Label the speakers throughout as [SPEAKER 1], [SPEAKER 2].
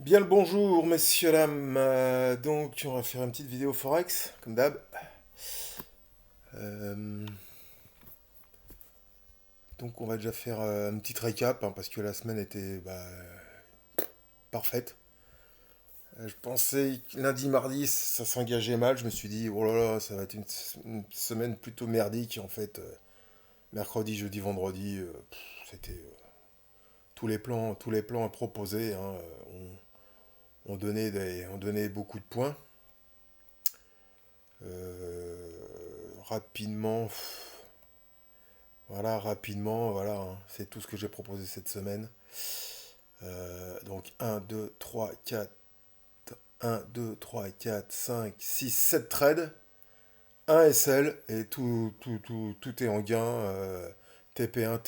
[SPEAKER 1] Bien le bonjour, messieurs, dames. Donc, on va faire une petite vidéo Forex, comme d'hab. Euh, donc, on va déjà faire une petite récap, hein, parce que la semaine était parfaite. Je pensais que lundi, mardi, ça s'engageait mal. Je me suis dit, oh là là, ça va être une semaine plutôt merdique. En fait, mercredi, jeudi, vendredi, c'était tous les plans à proposer, hein, on donnait beaucoup de points. Rapidement. Voilà, rapidement, voilà, hein, c'est tout ce que j'ai proposé cette semaine. Donc 1, 2, 3, 4, 5, 6, 7 trades, un SL, et tout est en gain. TP1,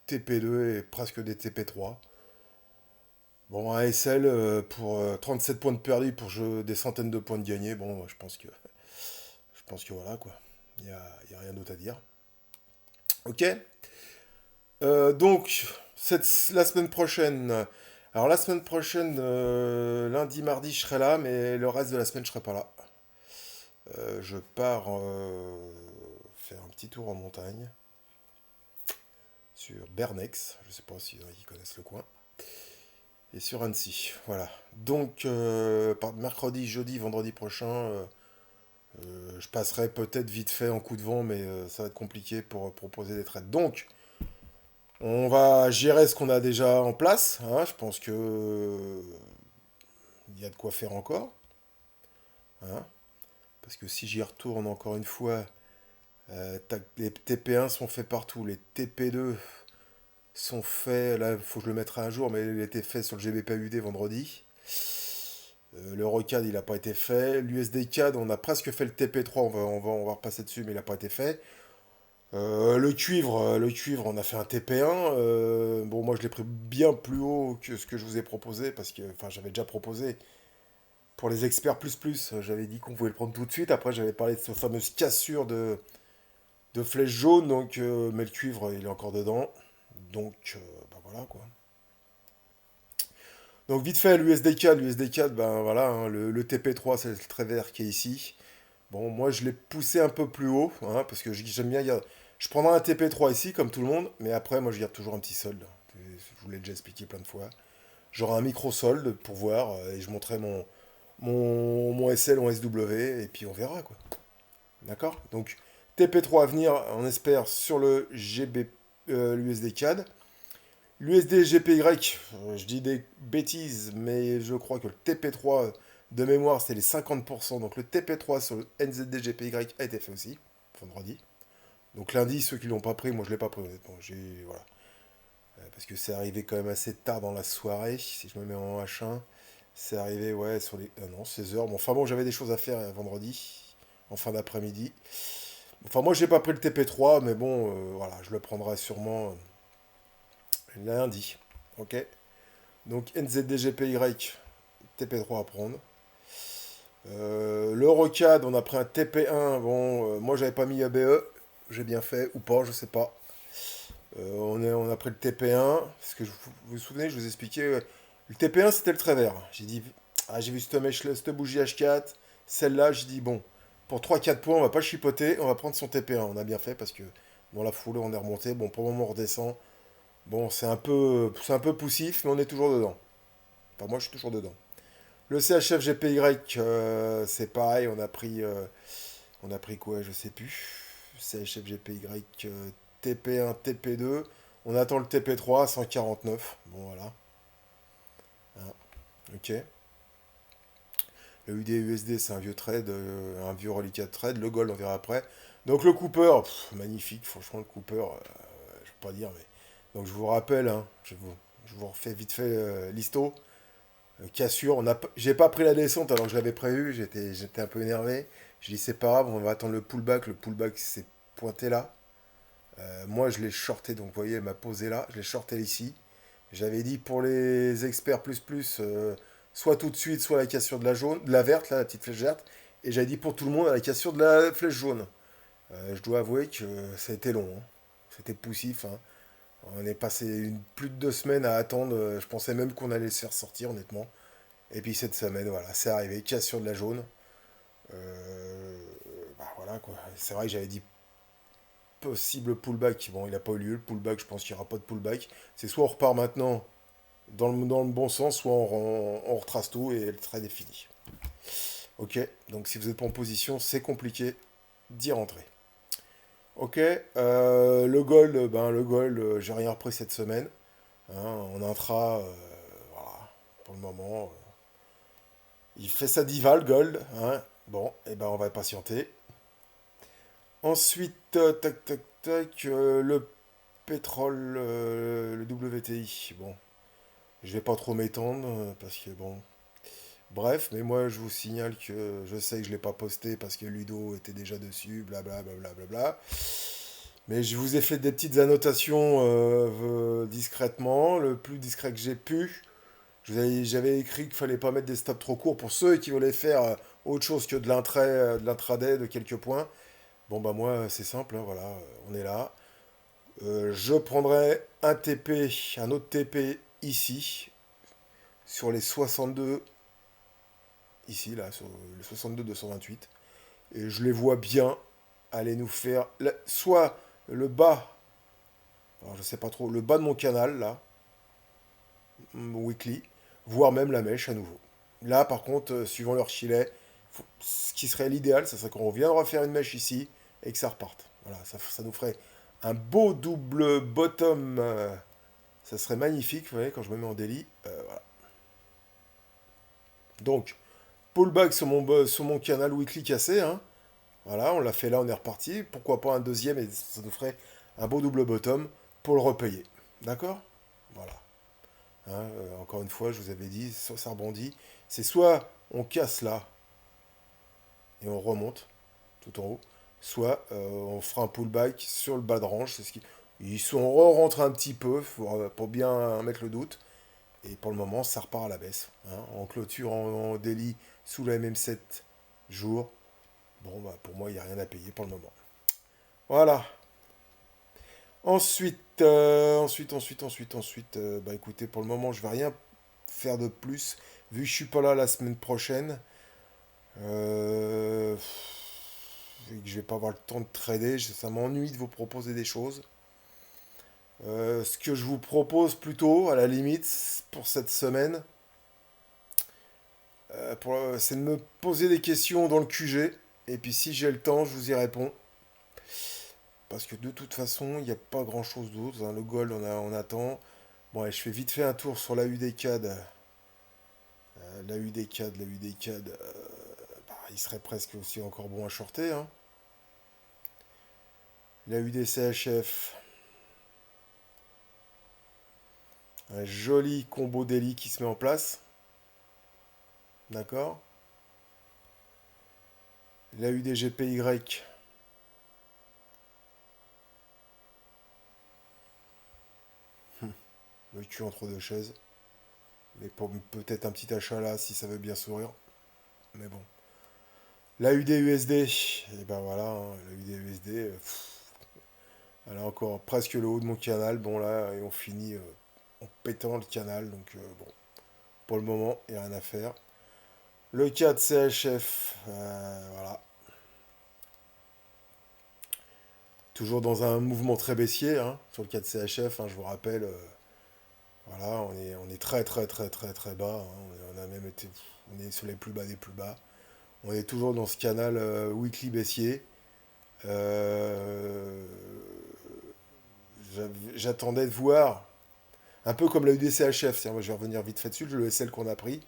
[SPEAKER 1] TP2 et presque des TP3. Bon, un SL pour 37 points de perdu pour des centaines de points de gagnés. Bon, je pense que voilà quoi. Il y a rien d'autre à dire. Ok. Donc, la semaine prochaine. Alors, la semaine prochaine, lundi, mardi, je serai là, mais le reste de la semaine, je serai pas là. Je pars faire un petit tour en montagne sur Bernex. Je sais pas si ils connaissent le coin. Et sur Annecy. Voilà. Donc, mercredi, jeudi, vendredi prochain, je passerai peut-être vite fait en coup de vent, mais ça va être compliqué pour proposer des trades. Donc, on va gérer ce qu'on a déjà en place, hein. Je pense que il y a de quoi faire encore, hein. Parce que si j'y retourne encore une fois, les TP1 sont faits partout, les TP2 sont faits, là il faut que je le mette à un jour, mais il a été fait sur le GBPUD vendredi. Le ROCAD il n'a pas été fait. L'USD-CAD on a presque fait le TP3, on va repasser dessus, mais il n'a pas été fait. Le cuivre, on a fait un TP1. Bon, moi je l'ai pris bien plus haut que ce que je vous ai proposé, parce que, enfin, j'avais déjà proposé pour les experts plus plus. J'avais dit qu'on pouvait le prendre tout de suite. Après, j'avais parlé de cette fameuse cassure de flèche jaune, donc, mais le cuivre, il est encore dedans. Donc, voilà quoi. Donc, vite fait, l'USD4, ben voilà, hein, le TP3, c'est le trait vert qui est ici. Bon, moi je l'ai poussé un peu plus haut, hein, parce que j'aime bien. Je prendrai un TP3 ici, comme tout le monde, mais après, moi je garde toujours un petit solde. Je vous l'ai déjà expliqué plein de fois. J'aurai un micro-solde pour voir, et je montrerai mon SL, mon SW, et puis on verra quoi. D'accord. Donc, TP3 à venir, on espère, sur le GB, l'USD CAD. L'USD GPY, je dis des bêtises, mais je crois que le TP3 de mémoire, c'est les 50%. Donc le TP3 sur le NZD GPY a été fait aussi, vendredi. Donc lundi, ceux qui l'ont pas pris, moi je l'ai pas pris honnêtement. Voilà. Parce que c'est arrivé quand même assez tard dans la soirée, si je me mets en H1. C'est arrivé, ouais, sur les. Non, 16 heures. Bon, enfin bon, j'avais des choses à faire vendredi, en fin d'après-midi. Enfin, moi j'ai pas pris le TP3, mais bon, voilà, je le prendrai sûrement lundi. Ok. Donc NZDGPY, TP3 à prendre. L'Eurocad, on a pris un TP1. Bon, moi j'avais pas mis ABE. J'ai bien fait ou pas, je sais pas. On a pris le TP1. Parce que vous vous souvenez, je vous expliquais. Le TP1 c'était le trait vert. J'ai dit, ah, j'ai vu cette mèche cette bougie H4. Celle-là, j'ai dit, bon, pour 3-4 points, on va pas chipoter. On va prendre son TP1. On a bien fait parce que dans la foulée, on est remonté. Bon, pour le moment, on redescend. Bon, c'est un peu poussif, mais on est toujours dedans. Enfin, moi, je suis toujours dedans. Le CHF GPY, c'est pareil, on a pris quoi, je sais plus. CHF GPY, TP1, TP2. On attend le TP3 à 149. Bon, voilà. Hein, ok. Le UD-USD, c'est un vieux trade, un vieux reliquat de trade. Le gold, on verra après. Donc le Cooper, magnifique, franchement, le Cooper, je peux pas dire, mais. Donc je vous rappelle, hein, je vous refais vite fait l'histo. Cassure, j'ai pas pris la descente alors que je l'avais prévu, j'étais un peu énervé. Je dis c'est pas grave, on va attendre le pullback s'est pointé là. Moi je l'ai shorté, donc vous voyez, elle m'a posé là, je l'ai shorté ici. J'avais dit pour les experts plus plus, soit tout de suite, soit la cassure de la jaune, de la verte, là, la petite flèche verte. Et j'avais dit pour tout le monde à la cassure de la flèche jaune. Je dois avouer que ça a été long, hein. C'était poussif, hein. On est passé plus de 2 semaines à attendre. Je pensais même qu'on allait se faire sortir, honnêtement. Et puis cette semaine, voilà, c'est arrivé, cassure de la jaune. Euh, Bah voilà quoi. C'est vrai que j'avais dit possible pullback. Bon, il n'a pas eu lieu le pullback, je pense qu'il n'y aura pas de pullback. C'est soit on repart maintenant dans le bon sens, soit on retrace tout et le trade est fini. Ok, donc si vous n'êtes pas en position, c'est compliqué d'y rentrer. Ok, le gold, j'ai rien repris cette semaine. Hein, en intra, voilà, pour le moment, il fait sa diva, le gold. Hein. Bon, et ben on va patienter. Ensuite, tac, tac, tac, le pétrole, le WTI. Bon, je vais pas trop m'étendre parce que bon. Bref, mais moi je vous signale que je sais que je l'ai pas posté parce que Ludo était déjà dessus, blablabla. Bla, bla, bla, bla. Mais je vous ai fait des petites annotations discrètement, le plus discret que j'ai pu. J'avais écrit qu'il fallait pas mettre des stops trop courts pour ceux qui voulaient faire autre chose que de l'intraday de quelques points. Bon bah moi c'est simple, hein, voilà, on est là. Je prendrai un TP, un autre TP ici, sur les 62, ici là, sur les 62 228. Et je les vois bien aller nous faire soit le bas, alors je sais pas trop, le bas de mon canal là, weekly, voire même la mèche à nouveau. Là par contre, suivant leur filet, ce qui serait l'idéal, ça serait qu'on reviendra faire une mèche ici et que ça reparte. Voilà, ça nous ferait un beau double bottom. Ça serait magnifique, vous voyez, quand je me mets en daily. Voilà. Donc, pullback sur mon canal weekly cassé. Hein. Voilà, on l'a fait là, on est reparti. Pourquoi pas un deuxième et ça nous ferait un beau double bottom pour le repayer. D'accord. Voilà. Hein, encore une fois, je vous avais dit, ça rebondit. C'est soit on casse là et on remonte tout en haut, soit on fera un pullback sur le bas de range. C'est ce qui... Ils sont rentrés un petit peu pour bien mettre le doute. Et pour le moment, ça repart à la baisse. Hein. En clôture, en daily, sous la MM7 jours. Bon, bah, pour moi, il n'y a rien à payer pour le moment. Voilà. Ensuite, bah écoutez, pour le moment, je vais rien faire de plus. Vu que je suis pas là la semaine prochaine, euh, vu que je vais pas avoir le temps de trader, ça m'ennuie de vous proposer des choses. Ce que je vous propose plutôt, à la limite, pour cette semaine, c'est de me poser des questions dans le QG. Et puis si j'ai le temps, je vous y réponds. Parce que de toute façon, il n'y a pas grand-chose d'autre. Hein. Le gold, on attend. Bon, allez, je fais vite fait un tour sur la UDCAD. La UDCAD, bah, il serait presque aussi encore bon à shorter. Hein. La UDCHF, un joli combo daily qui se met en place. D'accord. La UDGPY, le cul entre deux chaises. Mais pour peut-être un petit achat là, si ça veut bien sourire. Mais bon. La UDUSD, et ben voilà, hein, la UDUSD, elle a encore presque le haut de mon canal. Bon là, et on finit en pétant le canal. Donc bon, pour le moment, il n'y a rien à faire. Le 4 CHF, voilà. Toujours dans un mouvement très baissier hein, sur le 4 CHF, hein, je vous rappelle. Voilà, on est très très très très très bas. Hein. On a même été, on est sur les plus bas des plus bas. On est toujours dans ce canal weekly baissier. Euh, J'attendais de voir, un peu comme la UDCHF. Tiens, moi, je vais revenir vite fait dessus, le SL qu'on a pris.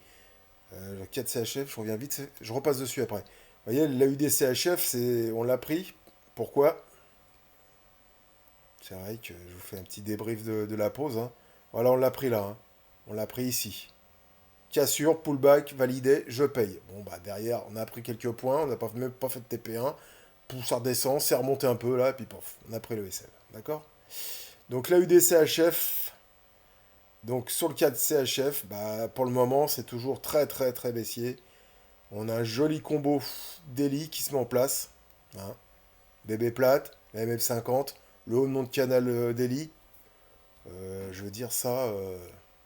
[SPEAKER 1] Le 4 CHF, je reviens vite, je repasse dessus après. Vous voyez, la UDCHF, on l'a pris. Pourquoi? C'est vrai que je vous fais un petit débrief de la pause. Hein. Voilà, on l'a pris là. Hein. On l'a pris ici. Cassure, pullback, validé, je paye. Bon, bah derrière, on a pris quelques points, on n'a même pas fait de TP1. Ça redescend, c'est remonté un peu là, et puis pof, on a pris le SL. D'accord. Donc la UDCHF, donc sur le cas de CHF, bah, pour le moment, c'est toujours très très très baissier. On a un joli combo daily qui se met en place. Hein. BB plate, la MF50, le haut de mon canal daily. Je veux dire ça,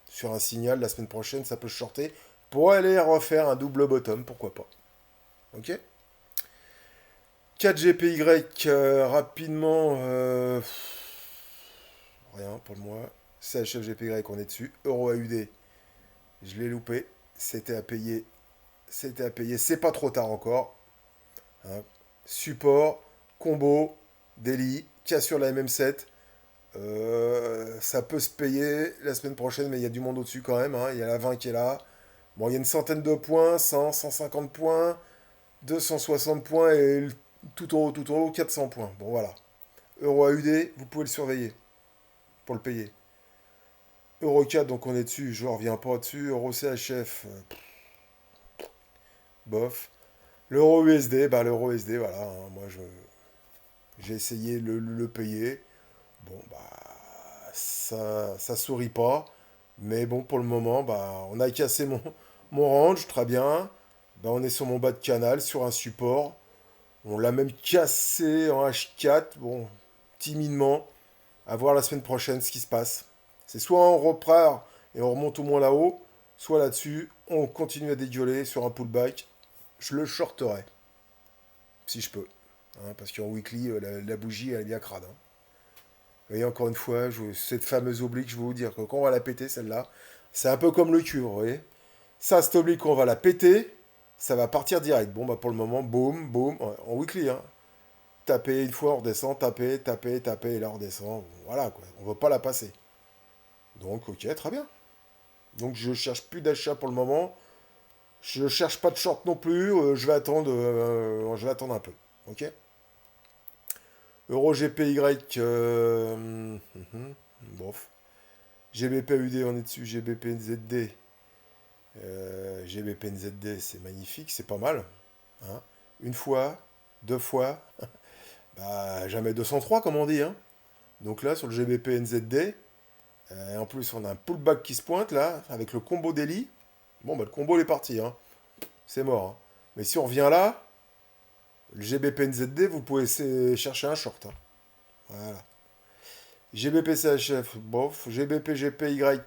[SPEAKER 1] sur un signal la semaine prochaine, ça peut shorter. pour aller refaire un double bottom, pourquoi pas. Ok. 4GPY, rapidement, rien pour le mois. CHFGPY, on est dessus. Euro AUD, je l'ai loupé. C'était à payer. C'était à payer. C'est pas trop tard encore. Hein. Support, combo, daily, cassure la MM7. Ça peut se payer la semaine prochaine, mais il y a du monde au-dessus quand même. Hein. Il y a la 20 qui est là. Bon, il y a une centaine de points, 100, 150 points, 260 points et tout en haut, 400 points. Bon, voilà. Euro AUD, vous pouvez le surveiller pour le payer. Euro 4, donc on est dessus, je ne reviens pas dessus. Euro CHF, bof. L'euro USD, bah l'euro USD, voilà. Hein, moi, j'ai essayé le payer. Bon, bah, ça sourit pas. Mais bon, pour le moment, bah, on a cassé mon range, très bien. Bah, on est sur mon bas de canal, sur un support. On l'a même cassé en H4, bon, timidement. À voir la semaine prochaine ce qui se passe. C'est soit on repart et on remonte au moins là-haut, soit là-dessus, on continue à dégueuler sur un pullback. Je le shorterai, si je peux. Hein, parce qu'en weekly, la bougie, elle est bien crade. Hein. Et encore une fois, cette fameuse oblique, je vais vous dire que quand on va la péter, celle-là, c'est un peu comme le cul, vous voyez. Ça, cette oblique, on va la péter, ça va partir direct. Bon, bah pour le moment, boum, boum, en weekly, hein. Taper une fois, on redescend, taper, taper, taper, et là on redescend. Voilà, quoi. On ne va pas la passer. Donc, ok, très bien. Donc, je cherche plus d'achat pour le moment. Je cherche pas de short non plus. Je vais attendre un peu. Ok. Euro GPY. Bof. GBP UD, on est dessus. GBP NZD. GBP NZD, c'est magnifique, c'est pas mal. Hein. Une fois, deux fois. Bah, jamais 203, comme on dit. Hein. Donc là, sur le GBP NZD, en plus, on a un pullback qui se pointe là, avec le combo daily. Bon, bah, le combo il est parti. Hein. C'est mort. Hein. Mais si on revient là, le GBP NZD, vous pouvez chercher un short. Hein. Voilà. GBP CHF, bof. GBP GPY,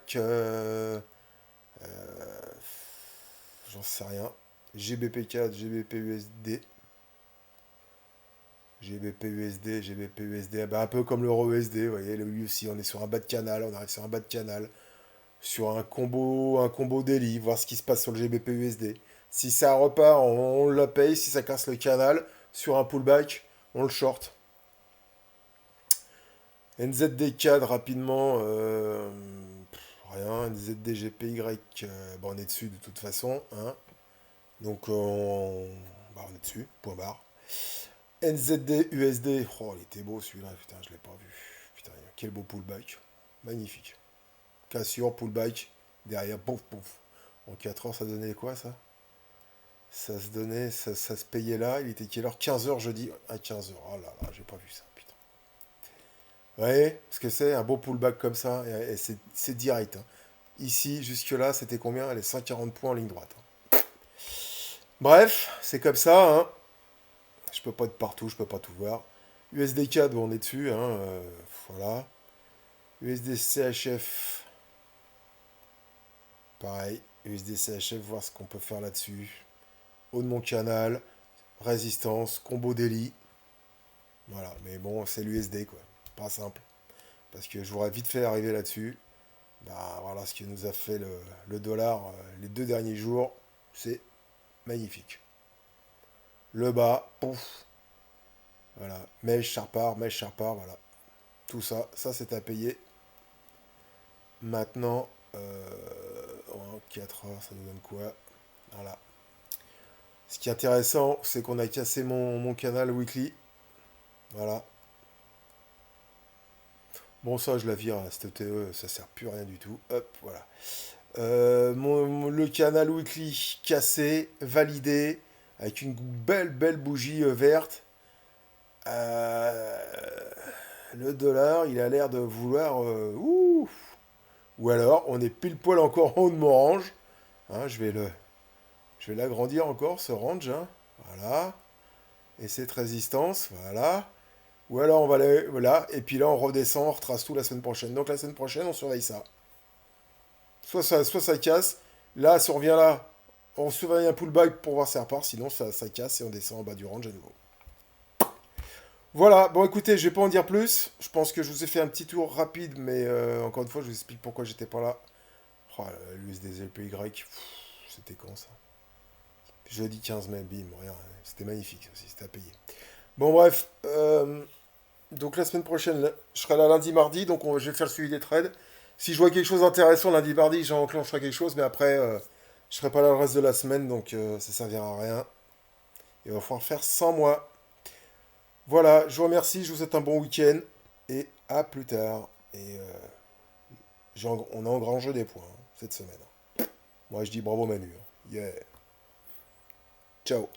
[SPEAKER 1] j'en sais rien. GBP 4, GBP USD. GBP USD, GBP USD, bah, un peu comme l'euro USD, vous voyez, lui aussi, on est sur un bas de canal, on arrive sur un bas de canal, sur un combo daily, voir ce qui se passe sur le GBP USD. Si ça repart, on la paye, si ça casse le canal, sur un pullback, on le short. NZD CAD rapidement, rien, NZD GPY, bon, on est dessus de toute façon, hein. Donc bah, on est dessus, point barre. NZD USD, oh il était beau celui-là, putain je l'ai pas vu. Putain, quel beau pullback, magnifique. Cassure, pullback, derrière, pouf pouf. En 4 heures ça donnait quoi ça? Ça se donnait, ça se payait là, il était quelle heure? 15 heures jeudi, à 15 heures. Oh là là, j'ai pas vu ça, putain. Ouais, parce que c'est un beau pullback comme ça, et c'est direct. Hein. Ici, jusque-là, c'était combien? Elle est 140 points en ligne droite. Hein. Bref, c'est comme ça, hein. Je peux pas être partout, je peux pas tout voir. USD CAD, bon, on est dessus, hein, voilà. USD CHF, pareil. USD CHF, voir ce qu'on peut faire là-dessus. Haut de mon canal, résistance, combo daily. Voilà, mais bon, c'est l'USD, quoi. Pas simple. Parce que je voudrais vite fait arriver là-dessus. Bah, voilà ce qui nous a fait le dollar les 2 derniers jours. C'est magnifique. Le bas, pouf. Voilà, mèche, charpart, voilà. Tout ça, ça c'est à payer. Maintenant, en 4 heures, ça nous donne quoi? Voilà. Ce qui est intéressant, c'est qu'on a cassé mon canal weekly. Voilà. Bon, ça, je la vire, hein, cette TE, ça sert plus à rien du tout. Hop, voilà. Le canal weekly cassé, validé, avec une belle bougie verte. Le dollar, il a l'air de vouloir... ouf. Ou alors, on est pile poil encore en haut de mon range. Hein, je vais l'agrandir encore, ce range. Hein. Voilà. Et cette résistance, voilà. Ou alors, on va aller... Voilà. Et puis là, on redescend, on retrace tout la semaine prochaine. Donc, la semaine prochaine, on surveille ça. Soit ça casse. Là, si on revient là, On surveille un pullback pour voir si ça repart, sinon ça casse et on descend en bas du range à nouveau. Voilà, bon écoutez, je vais pas en dire plus. Je pense que je vous ai fait un petit tour rapide, mais encore une fois, je vous explique pourquoi j'étais pas là. Oh, l'USDZPY, c'était con ça. Jeudi 15 mai, bim, rien. C'était magnifique aussi, c'était à payer. Bon bref, donc la semaine prochaine, je serai là lundi, mardi, donc je vais faire le suivi des trades. Si je vois quelque chose d'intéressant lundi, mardi, j'enclencherai quelque chose, mais après, je serai pas là le reste de la semaine, donc ça servira à rien. Il va falloir faire sans moi. Voilà, je vous remercie, je vous souhaite un bon week-end, et à plus tard. Et on a engrangé des points cette semaine. Moi je dis bravo Manu. Yeah. Ciao.